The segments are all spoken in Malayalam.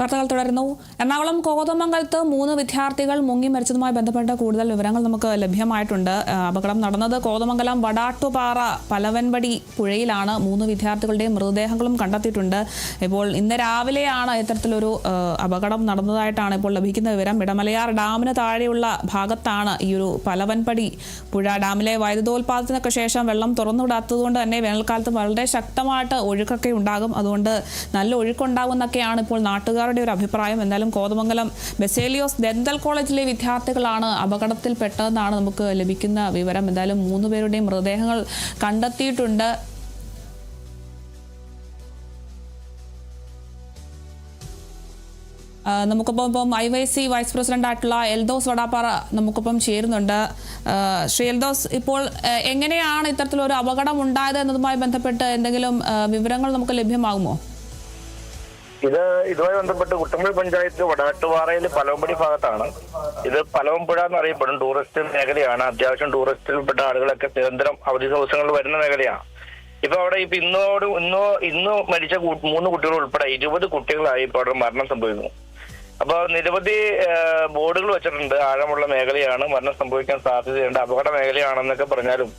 വാർത്തകൾ തുടരുന്നു. എറണാകുളം കോതമംഗലത്ത് 3 വിദ്യാർത്ഥികൾ മുങ്ങി മരിച്ചതുമായി ബന്ധപ്പെട്ട കൂടുതൽ വിവരങ്ങൾ നമുക്ക് ലഭ്യമായിട്ടുണ്ട്. അപകടം നടന്നത് കോതമംഗലം വടാട്ടുപാറ പലവൻപടി പുഴയിലാണ്. 3 വിദ്യാർത്ഥികളുടെയും മൃതദേഹങ്ങളും കണ്ടെത്തിയിട്ടുണ്ട്. ഇപ്പോൾ ഇന്ന് രാവിലെയാണ് ഇത്തരത്തിലൊരു അപകടം നടന്നതായിട്ടാണ് ഇപ്പോൾ ലഭിക്കുന്ന വിവരം. ഇടമലയാർ ഡാമിന് താഴെയുള്ള ഭാഗത്താണ് ഈ ഒരു പലവൻപടി പുഴ. ഡാമിലെ വൈദ്യുതോൽപാദനത്തിനൊക്കെ ശേഷം വെള്ളം തുറന്നുവിടാത്തതുകൊണ്ട് തന്നെ വേനൽക്കാലത്ത് വളരെ ശക്തമായിട്ട് ഒഴുക്കൊക്കെ ഉണ്ടാകും. അതുകൊണ്ട് നല്ല ഒഴുക്കുണ്ടാകുമെന്നൊക്കെയാണ് ഇപ്പോൾ നാട്ടുകാരുടെ ഒരു അഭിപ്രായം. എന്തായാലും കോതമംഗലം ബെസേലിയോസ് ഡെന്റൽ കോളേജിലെ വിദ്യാർത്ഥികളാണ് അപകടത്തിൽപ്പെട്ടതെന്നാണ് നമുക്ക് ലഭിക്കുന്ന വിവരം. എന്തായാലും 3 പേരുടെയും മൃതദേഹങ്ങൾ കണ്ടെത്തിയിട്ടുണ്ട്. നമുക്കിപ്പം IYC വൈസ് പ്രസിഡന്റ് ആയിട്ടുള്ള എൽദോസ് വടാപ്പാറ നമുക്കിപ്പം ചേരുന്നുണ്ട്. ശ്രീ എൽദോസ്, ഇപ്പോൾ എങ്ങനെയാണ് ഇത്തരത്തിലൊരു അപകടം ഉണ്ടായത് എന്നതുമായി ബന്ധപ്പെട്ട് എന്തെങ്കിലും വിവരങ്ങൾ നമുക്ക് ലഭ്യമാകുമോ? ഇതുമായി ബന്ധപ്പെട്ട് കുട്ടമ്പുഴ പഞ്ചായത്ത് വടാട്ടുപാറയിൽ പലവമ്പടി ഭാഗത്താണ്. ഇത് പലവമ്പുഴ എന്നറിയപ്പെടും. ടൂറിസ്റ്റ് മേഖലയാണ്. അത്യാവശ്യം ടൂറിസ്റ്റിൽപ്പെട്ട ആളുകളൊക്കെ നിരന്തരം അവധി ദിവസങ്ങളിൽ വരുന്ന മേഖലയാണ്. ഇപ്പൊ അവിടെ ഇന്ന് മരിച്ച 3 കുട്ടികൾ ഉൾപ്പെടെ 20 കുട്ടികളായി ഇപ്പൊ അവിടെ മരണം സംഭവിക്കുന്നു. അപ്പൊ നിരവധി ബോർഡുകൾ വെച്ചിട്ടുണ്ട്. ആഴമുള്ള മേഖലയാണ്, മരണം സംഭവിക്കാൻ സാധ്യതയുണ്ട്, അപകട മേഖലയാണെന്നൊക്കെ പറഞ്ഞാലും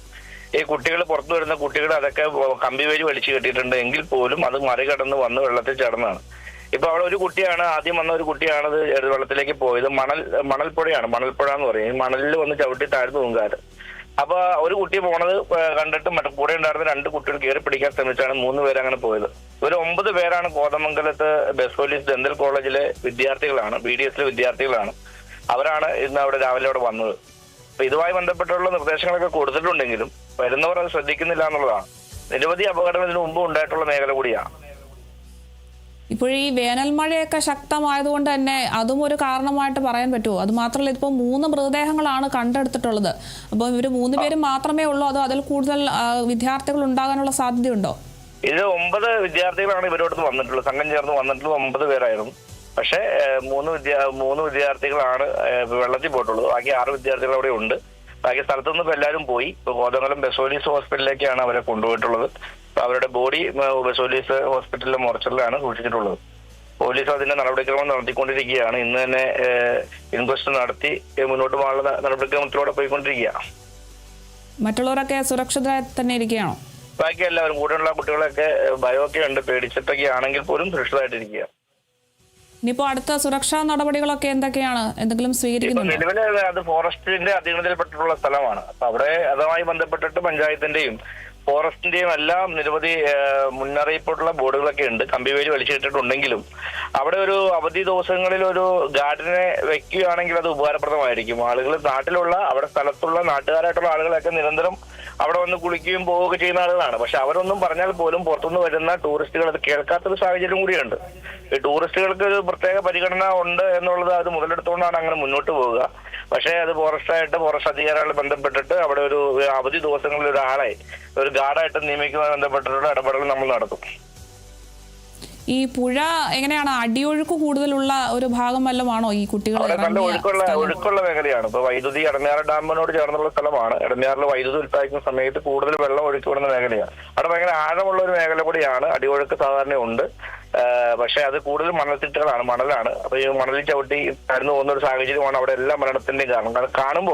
ഈ കുട്ടികൾ പുറത്തു വരുന്ന കുട്ടികൾ അതൊക്കെ കമ്പി വേലി വലിച്ചു കെട്ടിയിട്ടുണ്ട്. എങ്കിൽ പോലും അത് മറികടന്ന് വന്ന് വെള്ളത്തിൽ ചടന്നാണ്. ഇപ്പൊ അവിടെ ഒരു കുട്ടിയാണ്, ആദ്യം വന്ന ഒരു കുട്ടിയാണ് വെള്ളത്തിലേക്ക് പോയത്. മണൽപ്പുഴയാണ്, മണൽപ്പുഴ എന്ന് പറയും. മണലിൽ വന്ന് ചവിട്ടി താഴ്ന്നു തൂങ്കാറ്. അപ്പൊ ഒരു കുട്ടി പോണത് കണ്ടിട്ട് കൂടെ ഉണ്ടായിരുന്ന 2 കുട്ടികൾ കയറി പിടിക്കാൻ ശ്രമിച്ചാണ് 3 പേര് അങ്ങനെ പോയത്. ഒരു 9 പേരാണ് കോതമംഗലത്ത് ബെസോലിയോസ് ഡെന്റൽ കോളേജിലെ വിദ്യാർത്ഥികളാണ്, BDSലെ വിദ്യാർത്ഥികളാണ്. അവരാണ് ഇന്ന് അവിടെ രാവിലെ അവിടെ വന്നത്. അപ്പൊ ഇതുമായി ബന്ധപ്പെട്ടുള്ള നിർദ്ദേശങ്ങളൊക്കെ കൊടുത്തിട്ടുണ്ടെങ്കിലും വരുന്നവർ അത് ശ്രദ്ധിക്കുന്നില്ല എന്നുള്ളതാണ്. നിരവധി അപകടം ഇതിനു മുമ്പ് ഉണ്ടായിട്ടുള്ള മേഖല കൂടിയാണ്. ഇപ്പോൾ ഈ വേനൽ മഴയൊക്കെ ശക്തമായതുകൊണ്ട് തന്നെ അതും ഒരു കാരണമായിട്ട് പറയാൻ പറ്റുമോ? അത് മാത്രമല്ല, ഇപ്പോൾ 3 മൃതദേഹങ്ങളാണ് കണ്ടെടുത്തിട്ടുള്ളത്. അപ്പോൾ ഇവർ 3 പേരും മാത്രമേ ഉള്ളൂ, അതോ അതിൽ കൂടുതൽ വിദ്യാർത്ഥികൾ ഉണ്ടാകാനുള്ള സാധ്യതയുണ്ടോ? ഇത് 9 വിദ്യാർത്ഥികളാണ് ഇവരോട് വന്നിട്ടുള്ളത്. സംഘം ചേർന്ന് വന്നിട്ടുള്ളത് 9 പേരായിരുന്നു. പക്ഷേ 3 വിദ്യാർത്ഥികളാണ് വെള്ളത്തിൽ പോയിട്ടുള്ളത്. ബാക്കി 6 വിദ്യാർത്ഥികൾ അവിടെ ഉണ്ട്. ബാക്കി സ്ഥലത്തുനിന്ന് ഇപ്പൊ എല്ലാവരും പോയി. ഇപ്പൊ കോതമംഗലം ബെസോലിയോസ് ഹോസ്പിറ്റലിലേക്കാണ് അവരെ കൊണ്ടുപോയിട്ടുള്ളത്. അവരുടെ ബോഡി ബെസോലിയോസ് ഹോസ്പിറ്റലിലെ മോർച്ചറിലാണ് സൂക്ഷിച്ചിട്ടുള്ളത്. പോലീസ് അതിന്റെ നടപടിക്രമം നടത്തിക്കൊണ്ടിരിക്കുകയാണ്. ഇന്ന് തന്നെ ഇൻക്വസ്റ്റ് നടത്തി മുന്നോട്ട് പോകാനുള്ള നടപടിക്രമത്തിലൂടെ പോയിക്കൊണ്ടിരിക്കുക. മറ്റുള്ളവരൊക്കെ സുരക്ഷിതരായി തന്നെ ഇരിക്കുകയാണോ? ബാക്കി എല്ലാവരും കൂടെയുള്ള കുട്ടികളൊക്കെ ഭയമൊക്കെ ഉണ്ട്, പേടിച്ചിട്ടൊക്കെ ആണെങ്കിൽ പോലും സുരക്ഷിതമായിട്ടിരിക്കുക. ഇനിയിപ്പോ അടുത്ത സുരക്ഷാ നടപടികളൊക്കെ എന്തൊക്കെയാണ്? എന്തെങ്കിലും സ്വീകരിക്കുന്നുണ്ടോ? നിലവിലെ അത് ഫോറസ്റ്റിന്റെ അധീനതയിൽപ്പെട്ടിട്ടുള്ള സ്ഥലമാണ്. അപ്പൊ അവിടെ അതുമായി ബന്ധപ്പെട്ടിട്ട് പഞ്ചായത്തിന്റെയും ഫോറസ്റ്റിന്റെയും എല്ലാം നിരവധി മുന്നറിയിപ്പുള്ള ബോർഡുകളൊക്കെ ഉണ്ട്. കമ്പിവേലി വലിച്ചിട്ടുണ്ടെങ്കിലും അവിടെ ഒരു അവധി ദിവസങ്ങളിൽ ഒരു ഗാർഡനെ വെക്കുകയാണെങ്കിൽ അത് ഉപകാരപ്രദമായിരിക്കും. ആളുകൾ നാട്ടിലുള്ള അവിടെ സ്ഥലത്തുള്ള നാട്ടുകാരായിട്ടുള്ള ആളുകളൊക്കെ നിരന്തരം അവിടെ വന്ന് കുളിക്കുകയും പോവുകയൊക്കെ ചെയ്യുന്ന ആളുകളാണ്. പക്ഷെ അവരൊന്നും പറഞ്ഞാൽ പോലും പുറത്തുനിന്ന് വരുന്ന ടൂറിസ്റ്റുകൾ അത് കേൾക്കാത്തൊരു സാഹചര്യം കൂടിയുണ്ട്. ഈ ടൂറിസ്റ്റുകൾക്ക് ഒരു പ്രത്യേക പരിഗണന ഉണ്ട് എന്നുള്ളത് അത് മുതലെടുത്തുകൊണ്ടാണ് അങ്ങനെ മുന്നോട്ട് പോവുക. പക്ഷേ അത് ഫോറസ്റ്റ് അധികാരികളെ ബന്ധപ്പെട്ടിട്ട് അവിടെ ഒരു അവധി ദിവസങ്ങളിൽ ഒരാളെ ഒരു ഗാർഡായിട്ട് നിയമിക്കുന്നതുമായി ബന്ധപ്പെട്ടിട്ടുള്ള ഇടപെടൽ നമ്മൾ നടത്തും. ഈ പുഴ എങ്ങനെയാണ്? അടിയൊഴുക്ക് കൂടുതലുള്ള ഒരു ഭാഗം വല്ലതുമാണോ ഈ കുട്ടികൾ? നല്ല ഒഴുക്കുള്ള മേഖലയാണ്. ഇപ്പൊ വൈദ്യുതി എടമയാർ ഡാമിനോട് ചേർന്നുള്ള സ്ഥലമാണ്. എടമയാറിൽ വൈദ്യുതി ഉൽപ്പാദിക്കുന്ന സമയത്ത് കൂടുതൽ വെള്ളം ഒഴുക്കി വിടുന്ന മേഖലയാണ്. അവിടെ ഭയങ്കര ആഴമുള്ള ഒരു മേഖല കൂടിയാണ്. അടിയൊഴുക്ക് സാധാരണ ഉണ്ട്. പക്ഷെ അത് കൂടുതൽ മണൽത്തിട്ടുകളാണ്, മണലാണ്. അപ്പൊ ഈ മണലിൽ ചവിട്ടി താഴ്ന്നു പോകുന്ന ഒരു സാഹചര്യമാണ് അവിടെ എല്ലാ മരണത്തിന്റെയും കാരണം. കാരണം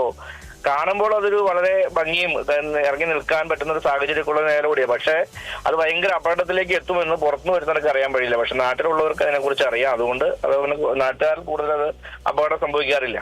കാണുമ്പോൾ അതൊരു വളരെ ഭംഗിയും ഇറങ്ങി നിൽക്കാൻ പറ്റുന്ന ഒരു സാഹചര്യമൊക്കെയുള്ള നേരെ കൂടിയാണ്. പക്ഷെ അത് ഭയങ്കര അപകടത്തിലേക്ക് എത്തുമെന്ന് പുറത്തുനിന്ന് വരുന്നവർക്ക് അറിയാൻ കഴിയില്ല. പക്ഷെ നാട്ടിലുള്ളവർക്ക് അതിനെക്കുറിച്ച് അറിയാം. അതുകൊണ്ട് നാട്ടുകാർ കൂടുതൽ അത് അപകടം സംഭവിക്കാറില്ല.